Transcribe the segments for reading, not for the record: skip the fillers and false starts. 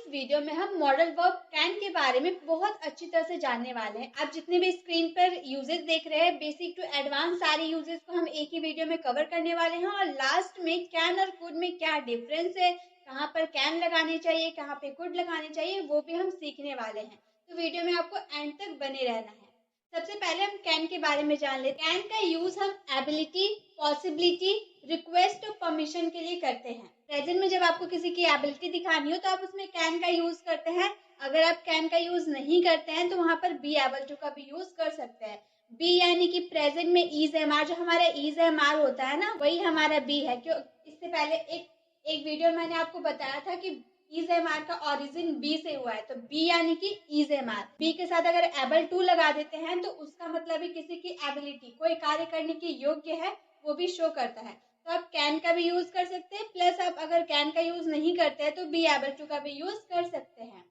Video में हम modal verb can के बारे में बहुत अच्छी तरह से जानने वाले हैं। आप जितने भी स्क्रीन पर यूजेस देख रहे हैं, बेसिक टू एडवांस सारे यूजेस को हम एक ही वीडियो में कवर करने वाले हैं और लास्ट में कैन और कुड में क्या डिफरेंस है, कहाँ पर कैन लगानी चाहिए, कहाँ पे कुड लगानी चाहिए, वो भी हम सीखने वाले हैं। तो वीडियो में आपको एंड तक बने रहना है। सबसे पहले हम कैन के बारे में जान लेते हैं। कैन का यूज हम एबिलिटी, पॉसिबिलिटी, रिक्वेस्ट और परमिशन के लिए करते हैं। प्रेजेंट में जब आपको किसी की एबिलिटी दिखानी हो तो आप उसमें कैन का यूज करते हैं। अगर आप कैन का यूज नहीं करते हैं तो वहां पर बी एबल टू का भी यूज कर सकते हैं। बी यानी कि प्रेजेंट में इज एम आर, जो हमारा इज एम आर होता है ना, वही हमारा बी है। क्यों? इससे पहले एक वीडियो मैंने आपको बताया था कि इज एम आर का ओरिजिन बी से हुआ है, तो बी यानी कि इज एम आर। बी के साथ अगर एबल टू लगा देते हैं तो उसका मतलब ही किसी की एबिलिटी, कोई कार्य करने की योग्य है, वो भी शो करता है। तो आप कैन का भी यूज कर सकते हैं, प्लस आप अगर कैन का यूज नहीं करते हैं तो बी एबल टू का भी यूज कर सकते हैं।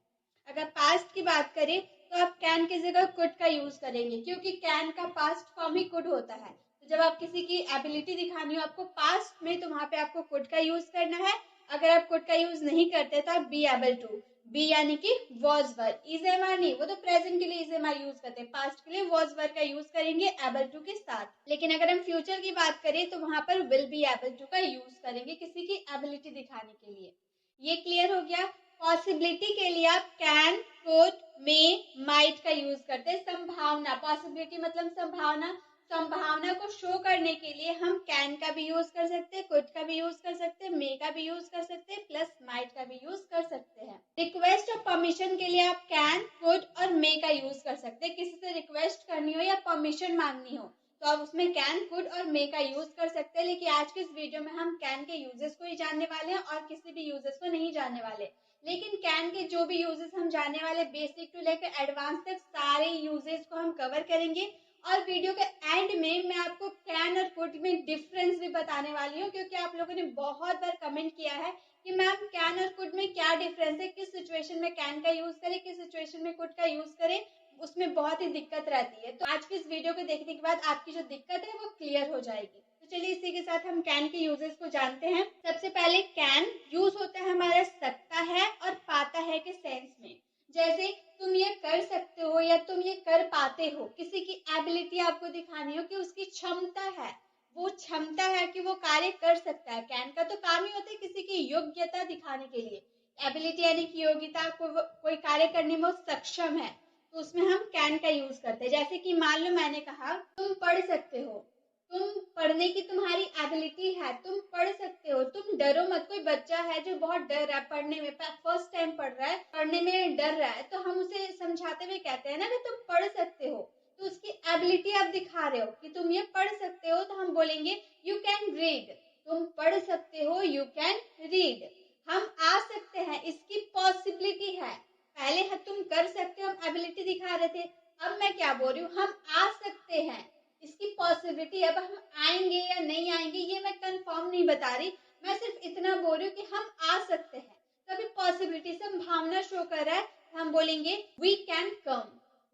अगर पास्ट की बात करें तो आप कैन की जगह कुड का यूज करेंगे, क्योंकि कैन का पास्ट फॉर्म ही कुड होता है। तो जब आप किसी की एबिलिटी दिखानी हो आपको पास्ट में, तो वहां पे आपको कुड का यूज करना है। अगर आप कुड का यूज नहीं करते तो आप बी एबल टू, बी यानी कि was were, is am are नहीं, वो तो प्रेजेंट के लिए इज एम आर यूज करते हैं, पास्ट के लिए वॉज वर का यूज करेंगे एबल टू के साथ। लेकिन अगर हम फ्यूचर की बात करें तो वहां पर विल बी एबल टू का यूज करेंगे किसी की एबिलिटी दिखाने के लिए। ये क्लियर हो गया। पॉसिबिलिटी के लिए आप कैन, कुड, मे, माइट का यूज करते हैं। संभावना, पॉसिबिलिटी मतलब संभावना, संभावना को शो करने के लिए हम कैन का भी यूज कर सकते हैं, कुड का भी यूज कर सकते हैं, मे का भी यूज कर सकते हैं, प्लस माइट का भी यूज कर सकते हैं। रिक्वेस्ट और परमिशन के लिए आप कैन, कुड और मे का यूज कर सकते हैं। किसी से रिक्वेस्ट करनी हो या परमिशन मांगनी हो तो आप उसमें कैन, कुड और मे का यूज कर सकते हैं। लेकिन आज के इस वीडियो में हम कैन के यूजेस को ही जानने वाले हैं और किसी भी यूजेस को नहीं जानने वाले। लेकिन कैन के जो भी यूजेस हम जानने वाले, बेसिक टू लेकर एडवांस तक सारे यूजेस को हम कवर करेंगे। और वीडियो के एंड में मैं आपको कैन और कुड में डिफरेंस भी बताने वाली हूँ, क्योंकि आप लोगों ने बहुत बार कमेंट किया है कि मैम कैन और कुड में क्या डिफरेंस है, किस सिचुएशन में कैन का यूज करें, किस सिचुएशन में कुड का यूज करें, उसमें बहुत ही दिक्कत रहती है। तो आज की इस वीडियो को देखने के बाद आपकी जो दिक्कत है वो क्लियर हो जाएगी। तो चलिए इसी के साथ हम कैन के यूजेस को जानते हैं। सबसे पहले कैन यूज होता है हमारा सकता है और पाता है के सेंस में। जैसे तुम ये कर सकते हो या तुम ये कर पाते हो, किसी की एबिलिटी आपको दिखानी हो कि उसकी क्षमता है, वो क्षमता है कि वो कार्य कर सकता है। कैन का तो काम ही होता है किसी की योग्यता दिखाने के लिए। एबिलिटी यानी कि योग्यता, कोई कार्य करने में वो सक्षम है, तो उसमें हम कैन का यूज करते हैं। जैसे कि मान लो मैंने कहा तुम पढ़ सकते हो, तुम पढ़ने की तुम्हारी एबिलिटी है, तुम पढ़ सकते हो, तुम डरो मत। कोई बच्चा है जो बहुत डर रहा है पढ़ने में, फर्स्ट टाइम पढ़ रहा है, पढ़ने में डर रहा है, तो हम उसे समझाते हुए कहते हैं ना कि तुम पढ़ सकते हो, तो उसकी एबिलिटी आप दिखा रहे हो कि तुम ये पढ़ सकते हो, तो हम बोलेंगे यू कैन रीड। तुम पढ़ सकते हो, यू कैन रीड। हम आ सकते हैं, इसकी पॉसिबिलिटी है। पहले तुम कर सकते हो, हम एबिलिटी दिखा रहे थे। अब मैं क्या बोल रही हूँ, हम आ सकते हैं, इसकी पॉसिबिलिटी। अब हम आएंगे या नहीं आएंगे ये मैं कंफर्म नहीं बता रही, मैं सिर्फ इतना बोल रही हूँ कि हम आ सकते हैं। तो अभी पॉसिबिलिटी, संभावना शो कर रहा है, हम बोलेंगे we can come,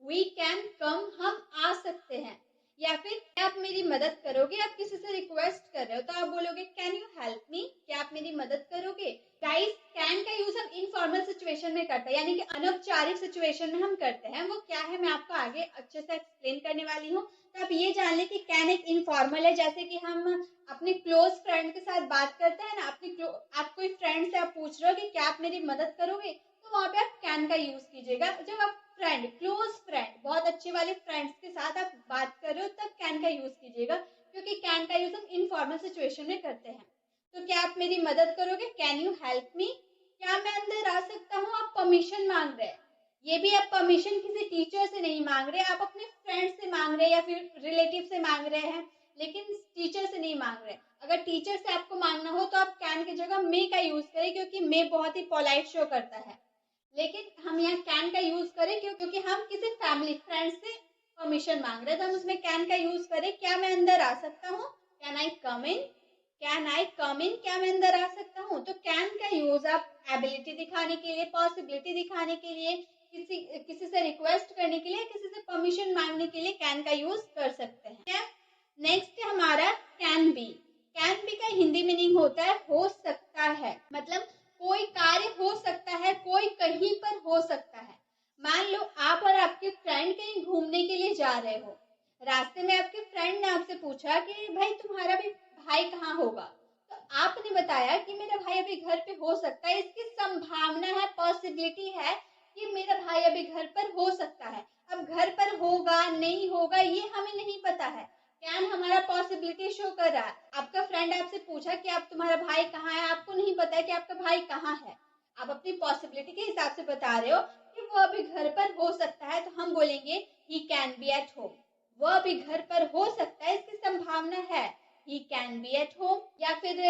we can come, हम आ सकते हैं। या फिर आप मेरी मदद करोगे, आप किसी से रिक्वेस्ट कर रहे हो तो आप बोलोगे कैन यू हेल्प मी, क्या आप मेरी मदद करोगे। गाइस, कैन का यूज हम इनफॉर्मल सिचुएशन में करते हैं, यानी कि अनौपचारिक सिचुएशन में हम करते हैं। वो क्या है मैं आपको आगे अच्छे से एक्सप्लेन करने वाली हूँ। तो आप ये जान ले कि कैन एक इनफॉर्मल है। जैसे कि हम अपने क्लोज फ्रेंड के साथ बात करते हैं ना, आप कोई फ्रेंड से आप पूछ रहे हो कि क्या आप मेरी मदद करोगे, तो वहां पे आप कैन का यूज कीजिएगा। जब आप फ्रेंड, क्लोज फ्रेंड, बहुत अच्छे वाले फ्रेंड्स के साथ आप बात कर रहे हो तब कैन का यूज कीजिएगा, क्योंकि कैन का यूज हम इनफॉर्मल सिचुएशन में करते हैं। तो क्या आप मेरी मदद करोगे, कैन यू हेल्प मी। क्या मैं अंदर आ सकता हूँ, आप परमिशन मांग रहे हैं। ये भी आप परमिशन किसी टीचर से नहीं मांग रहे, आप अपने फ्रेंड से मांग रहे हैं या फिर रिलेटिव से मांग रहे हैं, लेकिन टीचर से नहीं मांग रहे। अगर टीचर से आपको मांगना हो तो आप कैन की जगह मे का यूज करें, क्योंकि मे बहुत ही पोलाइट शो करता है। लेकिन हम यहाँ कैन का यूज करें क्योंकि हम किसी फैमिली फ्रेंड से परमिशन मांग रहे हैं, तो हम उसमें कैन का यूज करें। क्या मैं अंदर आ सकता हूँ, can I come in, can I कम इन, क्या मैं अंदर आ सकता हूँ। तो कैन का यूज आप एबिलिटी दिखाने के लिए, पॉसिबिलिटी दिखाने के लिए, किसी से रिक्वेस्ट करने के लिए, किसी से परमिशन मांगने के लिए कैन का यूज कर सकते हैं। नेक्स्ट है हमारा कैन बी। कैन बी का हिंदी मीनिंग होता है हो सकता है। मतलब कोई कार्य हो सकता है, कोई कहीं पर हो सकता है। मान लो आप और आपके फ्रेंड कहीं घूमने के लिए जा रहे हो, रास्ते में आपके फ्रेंड ने आपसे पूछा कि भाई तुम्हारा भी भाई कहाँ होगा, तो आपने बताया कि मेरा भाई अभी घर पे हो सकता है। इसकी संभावना है, पॉसिबिलिटी है कि मेरा भाई अभी घर पर हो सकता है। अब घर पर होगा नहीं होगा ये हमें नहीं पता है, कैन हमारा पॉसिबिलिटी शो कर रहा है। आपका फ्रेंड आपसे पूछा कि आप तुम्हारा भाई कहाँ है, आपको नहीं पता है कि आपका भाई कहाँ है, आप अपनी पॉसिबिलिटी के हिसाब से बता रहे हो कि वो अभी घर पर हो सकता है, तो हम बोलेंगे he can be at home. वो अभी घर पर हो सकता है, इसकी संभावना है, he can be at home. या फिर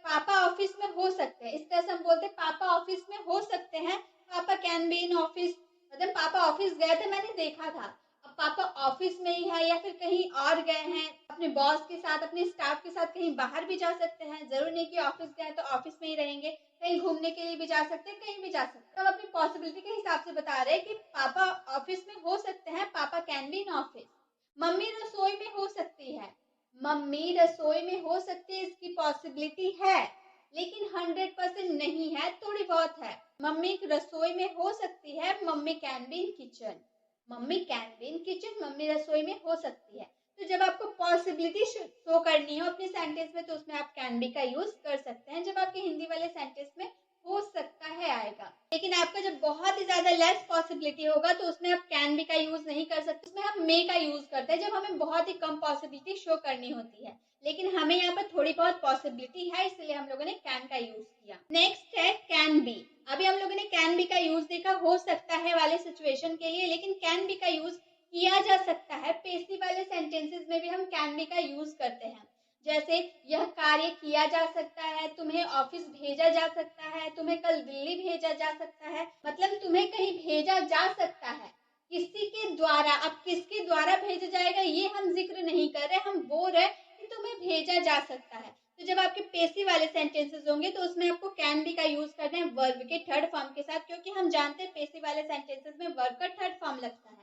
पापा ऑफिस में हो सकते हैं, इस तरह से हम बोलते हैं पापा ऑफिस में हो सकते हैं, पापा कैन बी इन ऑफिस। मतलब पापा ऑफिस गए थे, मैंने देखा था। अब पापा ऑफिस में ही है या फिर कहीं और गए हैं, अपने बॉस के साथ, अपने स्टाफ के साथ कहीं बाहर भी जा सकते हैं, जरूर नहीं कि ऑफिस गए तो ऑफिस में ही रहेंगे, कहीं घूमने के लिए भी जा सकते हैं, कहीं भी जा सकते हैं। हम अपनी पॉसिबिलिटी के हिसाब से बता रहे हैं कि पापा ऑफिस में हो सकते हैं, पापा can be in office. Mummy रसोई में हो सकती है, मम्मी रसोई में हो सकती है, इसकी पॉसिबिलिटी है, लेकिन 100% नहीं है, थोड़ी बहुत है। मम्मी रसोई में हो सकती है, mummy can be in kitchen, mummy can be in kitchen, mummy रसोई में हो सकती है। तो जब आपको पॉसिबिलिटी शो करनी हो अपने सेंटेंस में, तो उसमें आप कैन बी का यूज कर सकते हैं। जब आपके हिंदी वाले सेंटेंस में हो सकता है आएगा, लेकिन आपका जब बहुत ही ज्यादा लेस पॉसिबिलिटी होगा तो उसमें आप कैन बी का यूज नहीं कर सकते, उसमें हम मे का यूज करते हैं जब हमें बहुत ही कम पॉसिबिलिटी शो करनी होती है। लेकिन हमें यहाँ पर थोड़ी बहुत पॉसिबिलिटी है, इसलिए हम लोगों ने कैन का यूज किया। नेक्स्ट है कैन बी। अभी हम लोगों ने कैन बी का यूज देखा हो सकता है वाले सिचुएशन के लिए, लेकिन कैन बी का यूज किया जा सकता है पेसिव वाले सेंटेंसेस में भी हम कैन बी का यूज करते हैं। जैसे यह कार्य किया जा सकता है, तुम्हें ऑफिस भेजा जा सकता है, तुम्हें कल दिल्ली भेजा जा सकता है, मतलब तुम्हें कहीं भेजा जा सकता है किसी के द्वारा। अब किसके द्वारा भेजा जाएगा ये हम जिक्र नहीं कर रहे, हम बोल रहे कि तुम्हें भेजा जा सकता है। तो जब आपके पेसिव वाले सेंटेंसेस होंगे तो उसमें आपको कैन बी का यूज करना है वर्ब के थर्ड फॉर्म के साथ, क्योंकि हम जानते हैं पेसिव वाले सेंटेंसेस में वर्ब का थर्ड फॉर्म लगता है।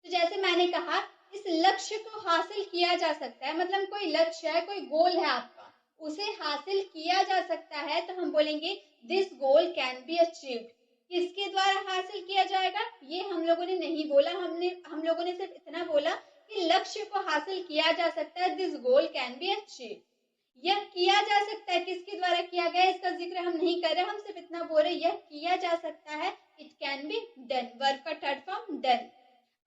तो जैसे मैंने कहा, इस लक्ष्य को हासिल किया जा सकता है, मतलब कोई लक्ष्य है, कोई गोल है आपका, उसे हासिल किया जा सकता है, तो हम बोलेंगे this goal can be achieved. किसके द्वारा हासिल किया जाएगा ये हम लोगों ने नहीं बोला, हम लोगों ने सिर्फ इतना बोला कि लक्ष्य को हासिल किया जा सकता है, this goal can be achieved. यह किया जा सकता है, किसके द्वारा किया गया इसका जिक्र हम नहीं कर रहे, हम सिर्फ इतना बोल रहे यह किया जा सकता है, it can be done, verb का थर्ड फॉर्म डन।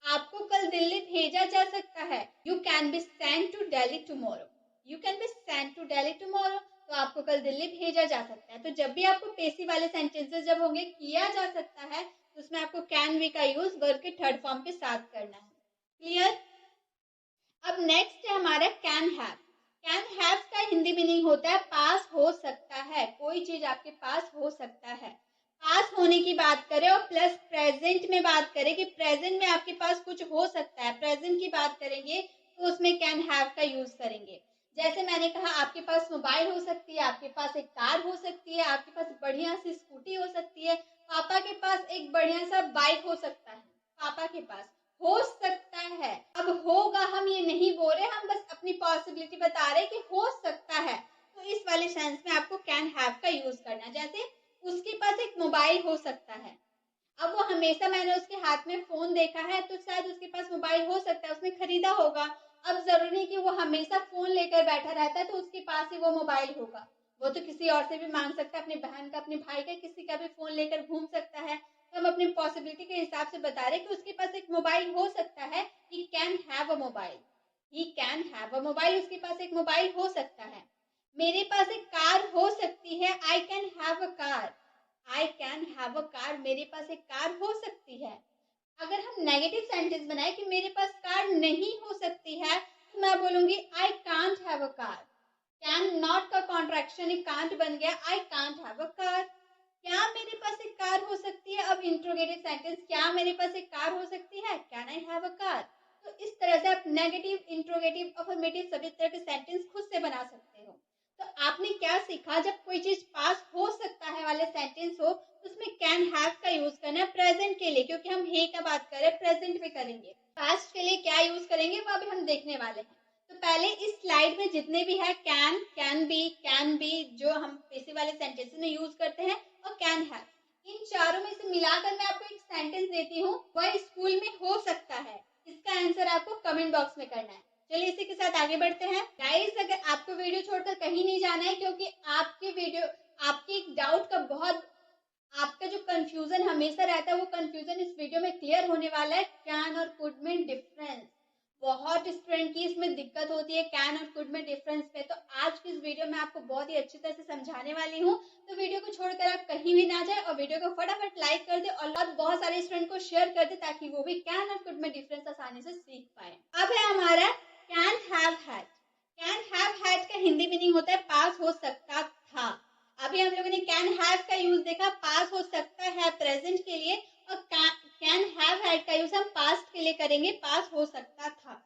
आपको कल दिल्ली भेजा जा सकता है, you can be sent to Delhi tomorrow, you can be sent to Delhi tomorrow, तो आपको कल दिल्ली भेजा जा सकता है। तो जब भी आपको पेसिव वाले सेंटेंसेस जब होंगे किया जा सकता है, तो उसमें आपको कैन बी का यूज वर्ब के थर्ड फॉर्म के साथ करना है। क्लियर? अब नेक्स्ट है हमारा कैन हैव। कैन हैव का हिंदी मीनिंग होता है पास हो सकता है, कोई चीज आपके पास हो सकता है। पास होने की बात करें और प्लस प्रेजेंट में बात करें कि प्रेजेंट में आपके पास कुछ हो सकता है, प्रेजेंट की बात करेंगे तो उसमें कैन हैव का यूज करेंगे। जैसे मैंने कहा आपके पास मोबाइल हो सकती है, आपके पास एक कार हो सकती है, आपके पास बढ़िया सी स्कूटी हो सकती है, पापा के पास एक बढ़िया सा बाइक हो सकता है, पापा के पास हो सकता है। अब होगा हम ये नहीं बोल रहे, हम बस अपनी पॉसिबिलिटी बता रहे कि हो सकता है, तो इस वाले सेंस में आपको कैन हैव का यूज करना। जैसे उसके पास एक मोबाइल हो सकता है, अब वो हमेशा मैंने उसके हाथ में फोन देखा है तो शायद उसके पास मोबाइल हो सकता है, उसने खरीदा होगा। अब जरूरी नहीं कि वो हमेशा फोन लेकर बैठा रहता है तो उसके पास ही वो मोबाइल होगा, वो तो किसी और से भी मांग सकता है, अपनी बहन का, अपने भाई का, किसी का भी फोन लेकर घूम सकता है। तो हम अपनी पॉसिबिलिटी के हिसाब से बता रहे कि उसके पास एक मोबाइल हो सकता है, he can have a mobile, he can have a mobile, उसके पास एक मोबाइल हो सकता है। मेरे पास एक कार हो सकती है, I can have a car, I can have a car, मेरे पास एक कार हो सकती है। अगर हम नेगेटिव सेंटेंस बनाए कि मेरे पास कार नहीं हो सकती है, तो मैं बोलूंगी I can't have a car. Can not का कॉन्ट्रैक्शन एक कांट बन गया, I can't have a car. क्या मेरे पास एक कार हो सकती है, अब इंट्रोगेटिव सेंटेंस, क्या मेरे पास एक कार हो सकती है, can I have a car. तो इस तरह से आप नेगेटिव, इंट्रोगेटिव, अफर्मेटिव सभी तरह के सेंटेंस खुद से बना सकते हो। तो आपने क्या सीखा, जब कोई चीज पास हो सकता है वाले सेंटेंस हो तो उसमें कैन हैव का यूज करना है प्रेजेंट के लिए, क्योंकि हम हे का बात कर रहे हैं, प्रेजेंट में करेंगे। पास्ट के लिए क्या यूज करेंगे वो अभी हम देखने वाले हैं। तो पहले इस स्लाइड में जितने भी है कैन, कैन बी, जो हम पेसिव वाले सेंटेंस में यूज करते हैं, और कैन हैव। इन चारों में से मिलाकर मैं आपको एक सेंटेंस देती हूँ, वह स्कूल में हो सकता है। इसका आंसर आपको कमेंट बॉक्स में करना है। चलिए इसी के साथ आगे बढ़ते हैं। गाइस, अगर आपको वीडियो छोड़कर कहीं नहीं जाना है, क्योंकि आपके डाउट का बहुत, आपका जो कंफ्यूजन हमेशा रहता है वो कंफ्यूजन इस वीडियो में क्लियर होने वाला है। कैन और कुड में डिफरेंस, बहुत स्टूडेंट की इसमें दिक्कत होती है कैन और कुड में डिफरेंस पे। तो आज की इस वीडियो में आपको बहुत ही अच्छी तरह से समझाने वाली हूँ। तो वीडियो को छोड़कर आप कहीं भी ना जाए और वीडियो को फटाफट लाइक कर दे और बहुत सारे स्टूडेंट को शेयर कर दे, ताकि वो भी कैन और कुड में डिफरेंस आसानी से सीख पाए। अब है हमारा can have had. Can have had का हिंदी मीनिंग होता है पास हो सकता था। अभी हम लोगों ने कैन हैव का यूज देखा, पास हो सकता है प्रेजेंट के लिए, और कैन हैव हैड का यूज हम पास्ट के लिए करेंगे, पास हो सकता था।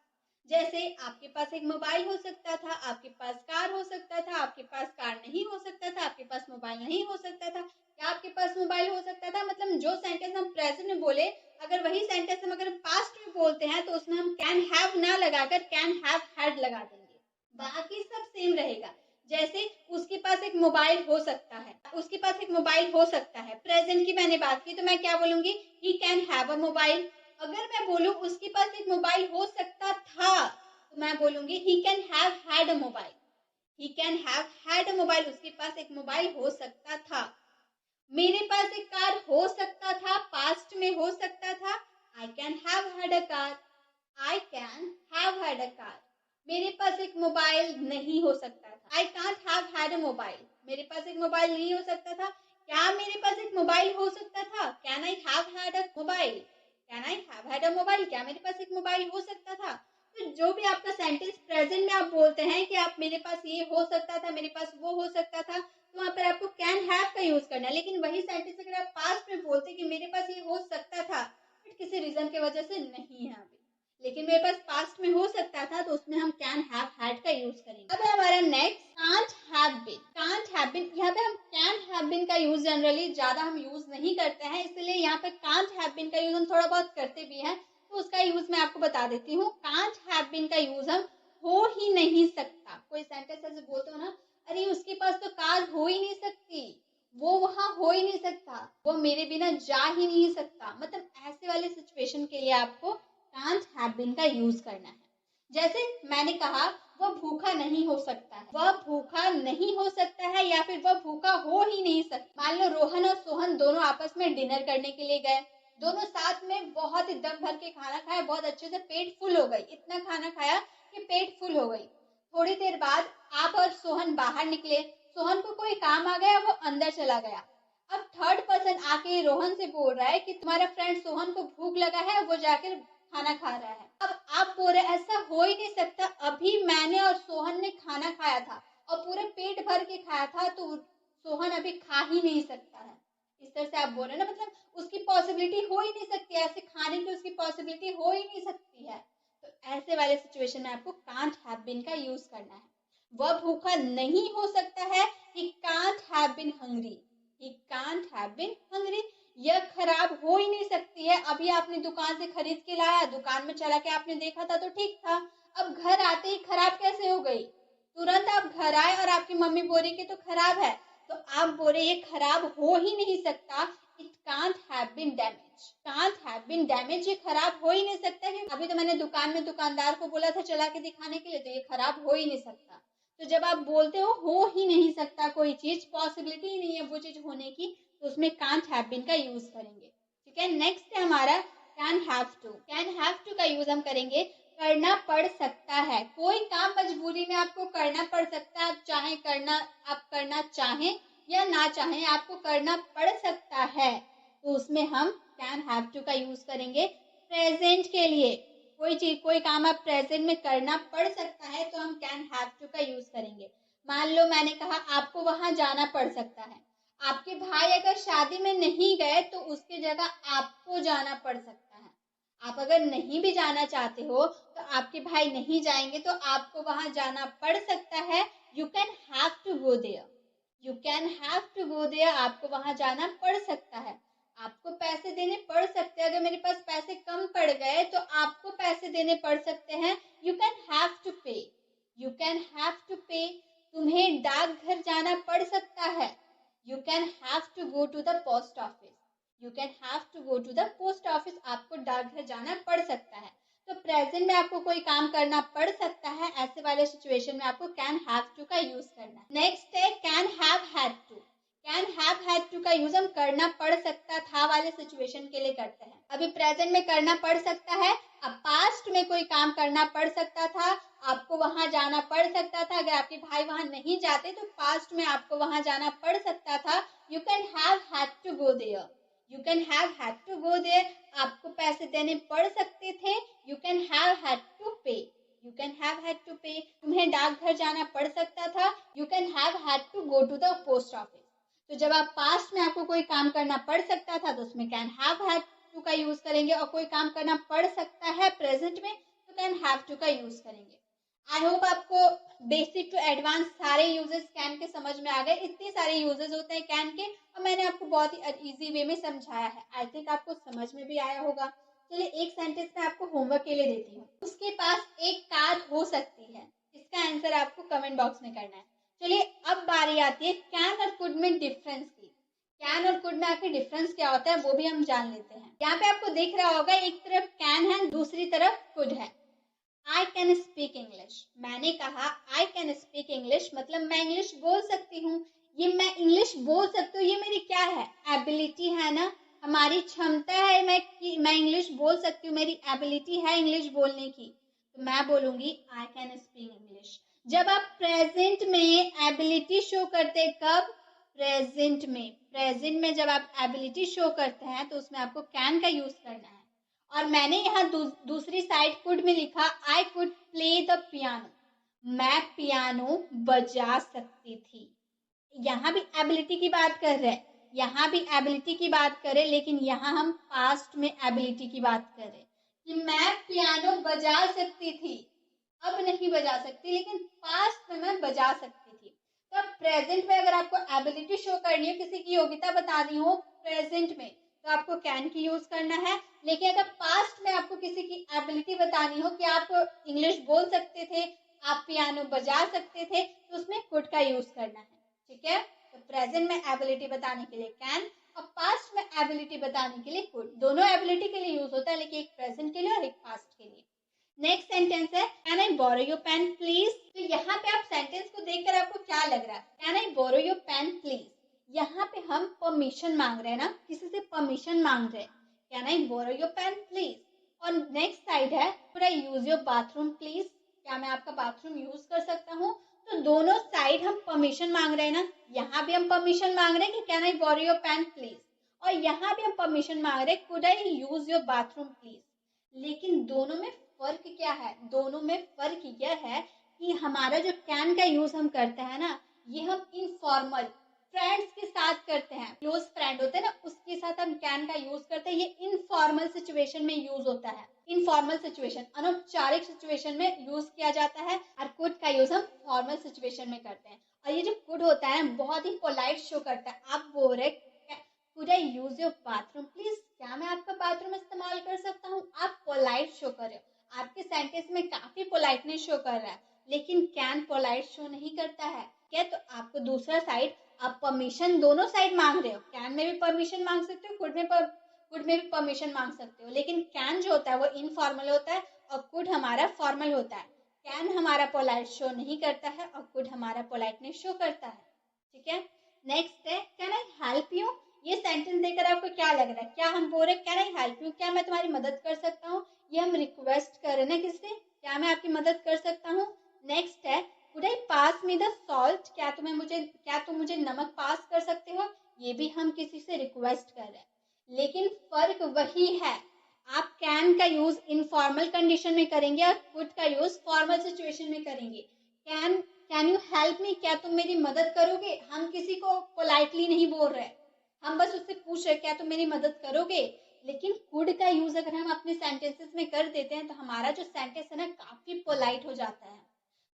जैसे आपके पास एक मोबाइल हो सकता था, आपके पास कार हो सकता था, आपके पास कार नहीं हो सकता था, आपके पास मोबाइल नहीं हो सकता था, क्या आपके पास मोबाइल हो सकता था। मतलब जो सेंटेंस हम प्रेजेंट में बोले, अगर वही सेंटेंस हम अगर पास्ट में बोलते हैं तो उसमें हम कैन हैव ना लगाकर कैन हैव हैड लगा देंगे, बाकी सब सेम रहेगा। जैसे उसके पास एक मोबाइल हो सकता है, उसके पास एक मोबाइल हो सकता है, प्रेजेंट की मैंने बात की तो मैं क्या बोलूंगी, he can have a mobile. अगर मैं बोलूं उसके पास एक मोबाइल हो सकता था, तो मैं बोलूंगी he can have had a mobile. He can have had a mobile, उसके पास एक मोबाइल हो सकता था। मेरे पास एक कार हो सकता था, पास्ट में हो सकता था, I can have had a car. I can have had a car. मेरे पास एक मोबाइल नहीं हो सकता था, I can't have had a mobile. मेरे पास एक मोबाइल नहीं हो सकता था, क्या मेरे पास एक मोबाइल हो सकता था, can I have had a mobile. Can I have had a mobile, क्या मेरे पास एक मोबाइल हो सकता था। तो जो भी आपका सेंटेंस प्रेजेंट में आप बोलते हैं कि आप मेरे पास ये हो सकता था, मेरे पास वो हो सकता था, तो वहां पर आपको कैन हैव का यूज करना है। लेकिन वही सेंटेंस अगर आप पास्ट में बोलते कि मेरे पास ये हो सकता था, बट किसी रीजन की वजह से नहीं है अभी, लेकिन मेरे पास पास्ट में हो सकता था, तो उसमें हम कैन हैव हैड का यूज करेंगे। अब है हमारा next can't have been. Can't have been, यहाँ पे हम कैन हैव बीन का यूज जनरली ज्यादा हम यूज नहीं करते हैं, इसलिए यहाँ पे कांट हैव बीन का यूज हम थोड़ा बहुत करते भी हैं, तो उसका यूज मैं आपको बता देती हूँ। कांट हैव बीन का यूज हम हो ही नहीं सकता, कोई सेंटेंस ऐसे बोलते हो ना, अरे उसके पास तो कार हो ही नहीं सकती, वो वहां हो ही नहीं सकता, वो मेरे बिना जा ही नहीं सकता, मतलब ऐसे वाले सिचुएशन के लिए आपको कांट हैव बीन का यूज करना है। जैसे मैंने कहा वह भूखा नहीं हो सकता है, वह भूखा नहीं हो सकता है, या फिर वह भूखा हो ही नहीं सकता। मान लो रोहन और सोहन दोनों आपस में डिनर करने के लिए गए, दोनों साथ में बहुत ही दम भर के खाना खाया, बहुत अच्छे से पेट फुल हो गई, इतना खाना खाया कि पेट फुल हो गई। थोड़ी देर बाद आप और सोहन बाहर निकले, सोहन को कोई काम आ गया, वो अंदर चला गया। अब थर्ड पर्सन आके रोहन से बोल रहा है कि तुम्हारा फ्रेंड सोहन को भूख लगा है, वो जाकर खाना खा रहा है। अब आप बोल रहे ऐसा हो ही नहीं सकता, अभी मैंने और सोहन ने खाना खाया था और पूरे पेट भर के खाया था, तो सोहन अभी खा ही नहीं सकता है। इस तरह से आप बोल रहे हैं ना, मतलब उसकी पॉसिबिलिटी हो ही नहीं सकती, ऐसे खाने की उसकी पॉसिबिलिटी हो ही नहीं सकती है। तो ऐसे वाले सिचुएशन में आपको कांट हैव बीन का यूज करना है। वह भूखा नहीं हो सकता है, he can't have been hungry. He can't have been hungry, यह खराब हो ही नहीं सकती है, अभी आपने दुकान से खरीद के लाया, दुकान में चला के आपने देखा था तो ठीक था, अब घर आते ही खराब कैसे हो गई। तुरंत आप घर आए और आपकी मम्मी बोल रही कि तो खराब है, तो आप बोल रहे ये खराब हो ही नहीं सकता, it can't have been damage. Can't have been damage, ये खराब हो ही नहीं सकता है, अभी तो मैंने दुकान में दुकानदार को बोला था चला के दिखाने के लिए, तो ये खराब हो ही नहीं सकता। तो जब आप बोलते हो ही नहीं सकता कोई चीज, पॉसिबिलिटी ही नहीं है वो चीज होने की, तो उसमें कांट हैव बीन का यूज करेंगे। ठीक है, नेक्स्ट है हमारा can have to. Can have to का यूज हम करेंगे करना पड़ सकता है, कोई काम मजबूरी में आपको करना पड़ सकता है, आप चाहे करना, आप करना चाहें या ना चाहें आपको करना पड़ सकता है, तो उसमें हम कैन हैव टू का यूज करेंगे प्रेजेंट के लिए। कोई चीज, कोई काम आप प्रेजेंट में करना पड़ सकता है, तो हम कैन हैव टू का यूज करेंगे। मान लो मैंने कहा आपको वहां जाना पड़ सकता है, आपके भाई अगर शादी में नहीं गए तो उसकी जगह आपको जाना पड़ सकता है। आप अगर नहीं भी जाना चाहते हो तो आपके भाई नहीं जाएंगे तो आपको वहां जाना पड़ सकता है। You can have to go there. You can have to go there, आपको वहां जाना पड़ सकता है। आपको पैसे देने पड़ सकते हैं, अगर मेरे पास पैसे कम पड़ गए तो आपको पैसे देने पड़ सकते हैं। You can have to pay. You can have to pay, तुम्हें डाकघर जाना पड़ सकता है। You can have to go to the post office, you can have to go to the post office, आपको डाकघर जाना पड़ सकता है। तो प्रेजेंट में आपको कोई काम करना पड़ सकता है, ऐसे वाले सिचुएशन में आपको कैन हैव टू का यूज करना है। नेक्स्ट है can have had to. Can have had to का यूज हम करना पड़ सकता था वाले सिचुएशन के लिए करते हैं। अभी प्रेजेंट में करना पड़ सकता है, अब पास्ट में कोई काम करना पड़ सकता था, आपको वहां जाना पड़ सकता था। अगर आपके भाई वहां नहीं जाते तो पास्ट में आपको वहां जाना पड़ सकता था। You can have had to go there, you can have had to go there, आपको पैसे देने पड़ सकते थे। You can have had to pay, you can have had to pay, तुम्हें डाकघर जाना पड़ सकता था। You can have had to go to the post office. तो जब आप पास्ट में आपको कोई काम करना पड़ सकता था तो उसमें कैन हैव हैड टू का यूज करेंगे, और कोई काम करना पड़ सकता है प्रेजेंट में तो कैन हैव टू का यूज करेंगे। आई होप आपको बेसिक टू एडवांस सारे यूजेस कैन के समझ में आ गए। इतने सारे यूजेस होते हैं कैन के, और मैंने आपको बहुत ही इजी वे में समझाया है। आई थिंक आपको समझ में भी आया होगा। चलिए एक सेंटेंस में आपको होमवर्क के लिए देती हूँ। उसके पास एक कार हो सकती है, इसका आंसर आपको कमेंट बॉक्स में करना है। चलिए अब बारी आती है कैन और कुड में डिफरेंस की। कैन और कुड में आखिर डिफरेंस क्या होता है वो भी हम जान लेते हैं। यहाँ पे आपको दिख रहा होगा एक तरफ कैन है, दूसरी तरफ कुड है। आई कैन स्पीक इंग्लिश, मैंने कहा आई कैन स्पीक इंग्लिश, मतलब मैं इंग्लिश बोल सकती हूँ। ये मैं इंग्लिश बोल सकती हूँ, ये मेरी क्या है, एबिलिटी है ना, हमारी क्षमता है। मैं इंग्लिश बोल सकती हूँ, मेरी एबिलिटी है इंग्लिश बोलने की, तो मैं बोलूंगी आई कैन स्पीक इंग्लिश। जब आप प्रेजेंट में एबिलिटी शो करते, कब, प्रेजेंट में, प्रेजेंट में जब आप एबिलिटी शो करते हैं तो उसमें आपको कैन का यूज करना है। और मैंने यहाँ दूसरी साइड कुड में लिखा I could play the piano, मैं पियानो बजा सकती थी। यहाँ भी एबिलिटी की बात कर रहे हैं, यहाँ भी एबिलिटी की बात करें, लेकिन यहाँ हम पास्ट में एबिलिटी की बात करें कि मैं पियानो बजा सकती थी। अब नहीं बजा सकती, लेकिन पास्ट में मैं बजा सकती थी। तो अब प्रेजेंट में अगर आपको एबिलिटी शो करनी हो, किसी की योग्यता बतानी हो प्रेजेंट में, तो आपको कैन की यूज करना है। लेकिन अगर पास्ट में आपको किसी की एबिलिटी बतानी हो कि आप इंग्लिश बोल सकते थे, आप पियानो बजा सकते थे, तो उसमें कुड का यूज करना है। ठीक है, तो प्रेजेंट में एबिलिटी बताने के लिए कैन और पास्ट में एबिलिटी बताने के लिए कुड। दोनों एबिलिटी के लिए यूज होता है, लेकिन एक प्रेजेंट के लिए और एक पास्ट के लिए। नेक्स्ट सेंटेंस है can I borrow your pen please. तो यहाँ पे आप सेंटेंस को देखकर आपको क्या लग रहा है, can I borrow your pen please, यहाँ पे हम परमिशन मांग रहे हैं ना, किसी से परमिशन मांग रहे हैं, can I borrow your pen please. और नेक्स्ट साइड है could I use your bathroom please, क्या मैं आपका बाथरूम यूज कर सकता हूँ। तो दोनों साइड हम परमिशन मांग रहे हैं ना, यहाँ भी हम परमिशन मांग रहे हैं कि can I borrow your pen please, और यहाँ भी हम परमिशन मांग रहे हैं could I use your bathroom please. लेकिन दोनों में फर्क क्या है, दोनों में फर्क यह है कि हमारा जो कैन का यूज हम करते हैं ना, ये हम इनफॉर्मल फ्रेंड्स के साथ करते हैं, क्लोज फ्रेंड होते हैं ना, उसके साथ हम कैन का यूज करते हैं। ये इनफॉर्मल सिचुएशन में यूज होता है, इनफॉर्मल सिचुएशन, अनौपचारिक सिचुएशन में यूज किया जाता है। और कुड का यूज हम फॉर्मल सिचुएशन में करते हैं। और ये जो कुड होता है बहुत ही पोलाइट शो करता है। आप बोल रहे could I use your bathroom please, क्या मैं आपका बाथरूम इस्तेमाल कर सकता हूँ, आप पोलाइट शो कर रहे हो, आपके सेंटेंस में काफी पोलाइटनेस शो कर रहा है। लेकिन कैन पोलाइट शो नहीं करता है, क्या, तो आपको दूसरा साइड, आप परमिशन दोनों साइड मांग रहे हो, कैन में भी परमिशन मांग सकते हो, कुड में भी परमिशन मांग सकते हो। लेकिन कैन जो होता है वो इनफॉर्मल होता है और कुड हमारा फॉर्मल होता है। कैन हमारा पोलाइट शो नहीं करता है और कुड हमारा पोलाइटनेस शो करता है। ठीक है, नेक्स्ट है कैन आई हेल्प यू। ये सेंटेंस देखकर आपको क्या लग रहा है, क्या हम बोल रहे हैं कैन आई हेल्प यू, क्या मैं तुम्हारी मदद कर सकता हूँ, ये हम रिक्वेस्ट कर रहे हैं ना किससे, क्या मैं आपकी मदद कर सकता हूँ। नेक्स्ट है could I pass me the salt, क्या तुम मुझे नमक पास कर सकते हो, ये भी हम किसी से रिक्वेस्ट कर रहे हैं। लेकिन फर्क वही है, आप कैन का यूज इनफॉर्मल कंडीशन में करेंगे और कुड का यूज फॉर्मल सिचुएशन में करेंगे। कैन यू हेल्प मी, क्या तुम मेरी मदद करोगे, हम किसी को पोलाइटली नहीं बोल रहे, हम बस उससे पूछ रहे क्या तुम मेरी मदद करोगे। लेकिन कुड का यूज अगर हम अपने सेंटेंसेस में कर देते हैं तो हमारा जो सेंटेंस है ना काफी पोलाइट हो जाता है।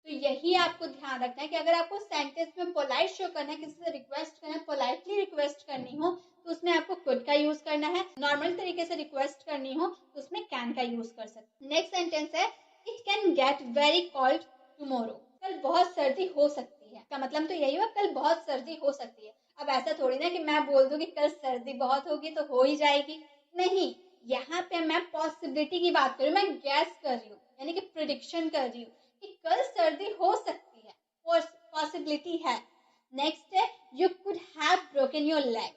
तो यही आपको ध्यान रखना है कि अगर आपको सेंटेंस में पोलाइट शो करना है, किसी से रिक्वेस्ट करना है, पोलाइटली रिक्वेस्ट करनी हो, तो उसमें आपको कुड का यूज करना है। नॉर्मल तरीके से रिक्वेस्ट करनी हो तो उसमें कैन का यूज कर सकते हैं। नेक्स्ट सेंटेंस है it can get very cold tomorrow, कल बहुत सर्दी हो सकती है, का मतलब तो यही हुआ कल बहुत सर्दी हो सकती है। अब ऐसा थोड़ी ना कि मैं बोल दूं कि कल सर्दी बहुत होगी तो हो ही जाएगी, नहीं। यहाँ पे मैं पॉसिबिलिटी की बात कर रही हूँ, मैं गैस कर रही हूँ, यानी कि प्रिडिक्शन कर रही हूँ कि कल सर्दी हो सकती है, पॉसिबिलिटी है। नेक्स्ट है, you could have broken your leg,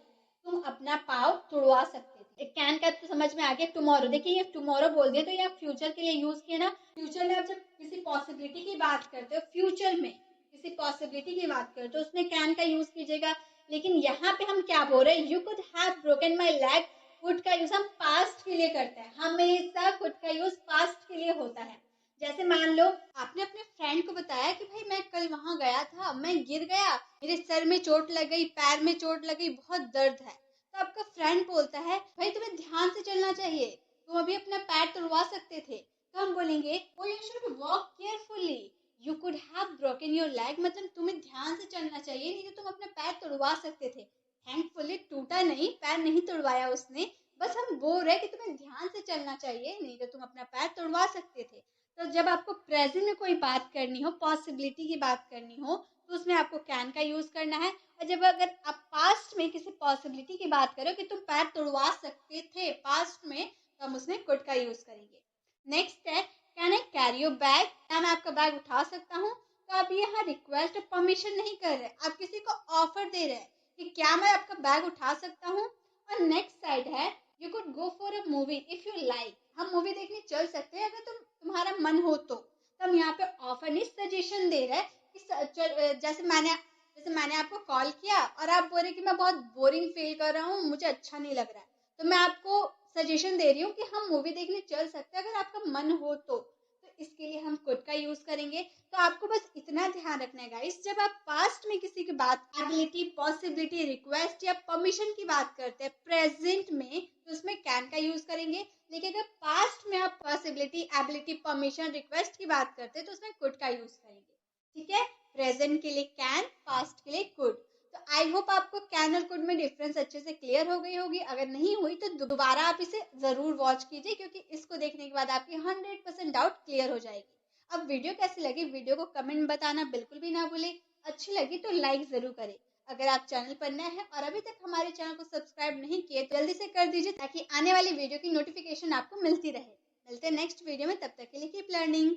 तुम अपना पाँव तुड़वा सकते थे। एक कैन का तो समझ में आ गया। टुमारो, देखिए ये टुमारो बोल दिया तो ये आप फ्यूचर के लिए यूज किए ना। फ्यूचर में आप जब किसी पॉसिबिलिटी की बात करते हो, फ्यूचर में किसी पॉसिबिलिटी की बात करते हो, उसमें कैन का यूज कीजिएगा। लेकिन यहाँ पे हम क्या बोल रहे हैं, you could have broken my leg, could का यूज हम पास्ट के लिए करते हैं, हमेशा कुड का यूज पास्ट के लिए होता है। जैसे मान लो आपने अपने फ्रेंड को बताया कि भाई मैं कल वहां गया था, मैं गिर गया, मेरे सर में चोट लग गई, पैर में चोट लग गई, बहुत दर्द है। तो आपका फ्रेंड बोलता है भाई तुम्हें ध्यान से चलना चाहिए, तुम अभी अपना पैर तुड़वा सकते थे। तो हम बोलेंगे oh you should walk carefully, you could have broken your leg, मतलब तुम्हें ध्यान से चलना चाहिए, नहीं तो तुम अपना पैर तुड़वा सकते थे। थैंकफुली टूटा नहीं, पैर नहीं तुड़वाया उसने, बस हम बोल रहे कि तुम्हें ध्यान से चलना चाहिए, नहीं तो तुम अपना पैर तुड़वा सकते थे। तो जब आपको प्रेजेंट में कोई बात करनी हो, पॉसिबिलिटी की बात करनी हो, तो उसमें आपको कैन का यूज करना है। और जब अगर आप पास्ट में किसी पॉसिबिलिटी की बात करो कि तुम पैर तुड़वा सकते थे पास्ट में, तो हम उसमें कुड का यूज करेंगे। नेक्स्ट है, can I carry your bag, क्या मैं आपका बैग उठा सकता हूँ। तो आप यहाँ रिक्वेस्ट और परमिशन नहीं कर रहे, आप किसी को ऑफर दे रहे हैं कि क्या मैं आपका बैग उठा सकता हूँ। और नेक्स्ट साइड है, you could go for a movie if you like, हम मूवी देखने चल सकते हैं अगर तुम्हारा मन हो तो। हम यहाँ पे ऑफर नहीं, सजेशन दे रहे हैं कि जैसे मैंने आपको कॉल किया और आप बोल रहे कि मैं बहुत बोरिंग फील कर रहा हूँ, मुझे अच्छा नहीं लग रहा है, तो मैं आपको सजेशन दे रही हूँ कि हम मूवी देखने चल सकते हैं अगर आपका मन हो तो इसके लिए हम कुड का यूज करेंगे। तो आपको बस इतना ध्यान रखना है गाइस, जब आप पास्ट में किसी की बात, एबिलिटी, पॉसिबिलिटी, रिक्वेस्ट या परमिशन की बात करते हैं प्रेजेंट में, तो उसमें कैन का यूज करेंगे। लेकिन अगर पास्ट में आप पॉसिबिलिटी, एबिलिटी, परमिशन, रिक्वेस्ट की बात करते हैं तो उसमें कुड का यूज करेंगे। ठीक है, प्रेजेंट के लिए कैन, पास्ट के लिए कुड। तो आई होप आपको कैन और कुड में डिफरेंस अच्छे से क्लियर हो गई होगी। अगर नहीं हुई तो दोबारा आप इसे जरूर वॉच कीजिए, क्योंकि इसको देखने के बाद आपकी 100% डाउट क्लियर हो जाएगी। अब वीडियो कैसी लगी, वीडियो को कमेंट बताना बिल्कुल भी ना भूले। अच्छी लगी तो लाइक जरूर करें। अगर आप चैनल पर नए हैं और अभी तक हमारे चैनल को सब्सक्राइब नहीं किए तो जल्दी से कर दीजिए, ताकि आने वाली वीडियो की नोटिफिकेशन आपको मिलती रहे। मिलते हैं नेक्स्ट वीडियो में, तब तक के लिए कीप लर्निंग।